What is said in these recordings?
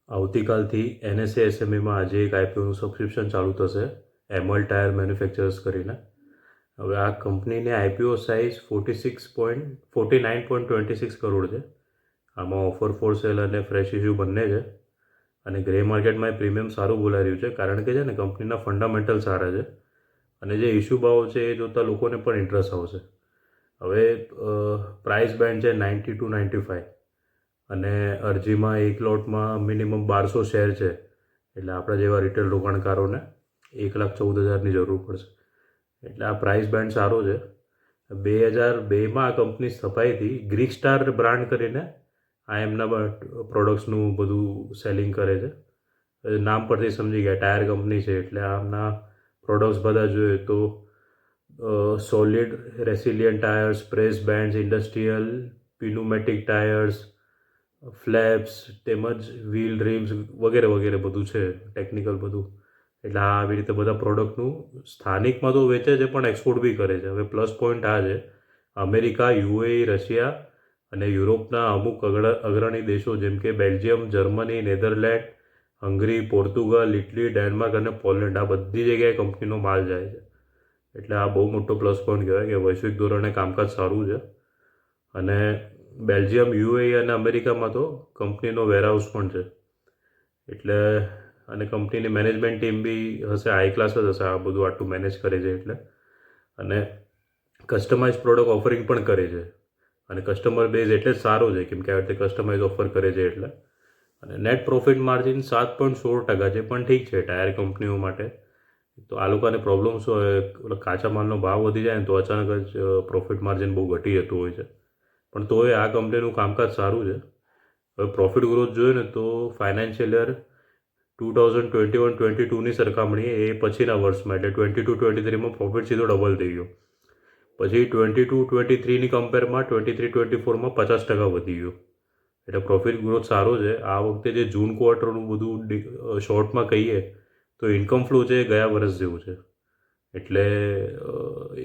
આવતીકાલથી NSE-SMEમાં આજે એક આઈપીઓનું સબસ્ક્રિપ્શન ચાલુ થશે, એમોલ ટાયર મેન્યુફેક્ચરર્સ કરીને. હવે આ કંપનીની આઈપીઓ સાઇઝ 49.26 કરોડ છે. આમાં ઓફર ફોર સેલ અને ફ્રેશ ઇશ્યુ બંને છે અને ગ્રે માર્કેટમાં પ્રીમિયમ સારું બોલાઈ રહ્યું છે, કારણ કે છે ને કંપનીના ફંડામેન્ટલ સારા છે અને જે ઇશ્યુ ભાવ છે એ જોતાં લોકોને પણ ઇન્ટરેસ્ટ આવશે. હવે પ્રાઇસ બેન્ડ છે 90 to 95 અને અરજીમાં એક લોટમાં મિનિમમ 1200 શેર છે, એટલે આપણા જેવા રિટેલ રોકાણકારોને 1,14,000ની જરૂર પડશે. એટલે આ પ્રાઇસ બેન્ડ સારો છે. 2002માં આ કંપની સ્થપાઈ હતી. ગ્રીક સ્ટાર બ્રાન્ડ કરીને આ એમના પ્રોડક્ટ્સનું બધું સેલિંગ કરે છે. નામ પરથી સમજી ગયા ટાયર કંપની છે, એટલે આમના પ્રોડક્ટ્સ બધા જોઈએ તો solid resilient tyres, press bands, industrial pneumatic tyres, flaps તેમજ વ્હીલ રિમ્સ વગેરે વગેરે બધું છે, ટેકનિકલ બધું. એટલે આવી રીતે બધા પ્રોડક્ટનું સ્થાનિકમાં તો વેચે છે પણ એક્સપોર્ટ બી કરે છે. હવે પ્લસ પોઈન્ટ આ છે, અમેરિકા, યુએઈ, રશિયા અને યુરોપના અમુક અગ્રણી દેશો જેમ કે Belgium, Germany, Netherland, Hungary, Portugal, Italy, Denmark અને પોલેન્ડ, આ બધી જગ્યાએ કંપનીનો માલ જાય છે. એટલે આ બહુ મોટો પ્લસ પોઈન્ટ કહેવાય કે વૈશ્વિક ધોરણે કામકાજ સારું છે. અને બેલ્જિયમ, યુએઈ અને અમેરિકામાં તો કંપનીનો વેરહાઉસ પણ છે. એટલે અને કંપનીની મેનેજમેન્ટ ટીમ બી હશે, હાઈ ક્લાસ જ હશે, આ બધું આટલું મેનેજ કરે છે એટલે. અને કસ્ટમાઇઝ પ્રોડક્ટ ઓફરિંગ પણ કરે છે અને કસ્ટમર બેઝ એટલે જ સારો છે, કેમ કે આ રીતે કસ્ટમાઇઝ ઓફર કરે છે એટલે. અને નેટ પ્રોફિટ માર્જિન 7.16% છે, પણ ઠીક છે ટાયર કંપનીઓ માટે. તો આ લોકોને પ્રોબ્લેમ શું હોય, કાચા માલનો ભાવ વધી જાય ને તો અચાનક જ પ્રોફિટ માર્જિન બહુ ઘટી જતું હોય છે. પણ તોય આ કંપનીનું કામકાજ સારું છે. હવે પ્રોફિટ ગ્રોથ જોઈએ ને તો ફાઇનાન્શિયલ યર 2021-22ની સરખામણીએ એ પછીના વર્ષમાં એટલે 22-23માં પ્રોફિટ સીધો ડબલ થઈ ગયો. પછી 22-23ની કમ્પેરમાં 23-24માં 50% વધી ગયો. એટલે પ્રોફિટ ગ્રોથ સારો છે. આ વખતે જે જૂન ક્વાર્ટરનું બધું શોર્ટમાં કહીએ તો ઇન્કમ ફ્લો છે એ ગયા વર્ષ જેવું છે, એટલે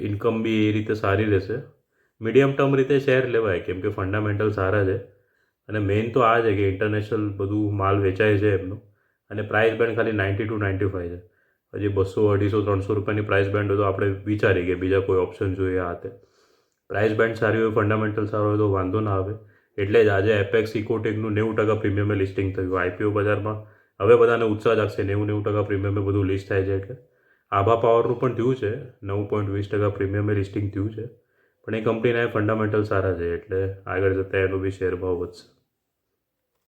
ઇન્કમ બી એ રીતે સારી રહેશે. મીડિયમ ટર્મ રીતે શેર લેવાય, કેમ કે ફંડામેન્ટલ સારા છે અને મેઇન તો આ છે કે ઇન્ટરનેશનલ બધું માલ વેચાય છે એમનું. અને પ્રાઇસ બેન્ડ ખાલી 90 to 95 છે. હજી 200, 250, 300 રૂપિયાની પ્રાઇસ બેન્ડ હોય તો આપણે વિચારીએ કે બીજા કોઈ ઓપ્શન જોઈએ. આ તે પ્રાઇસ બેન્ડ સારી હોય, ફંડામેન્ટલ સારો હોય તો વાંધો ના આવે. એટલે જ આજે એપેક્સ ઇકોટેકનું 90% પ્રીમિયમે લિસ્ટિંગ થયું. આઈપીઓ બજારમાં હવે બધાને ઉત્સાહ જાગશે, 90% પ્રીમિયમે બધું લિસ્ટ થાય છે એટલે. આભા પાવરનું પણ થયું છે, 9.20% પ્રીમિયમે લિસ્ટિંગ થયું છે, પણ એ કંપનીના ફંડામેન્ટલ સારા છે એટલે આગળ જતાં એનો બી શેર ભાવ વધશે.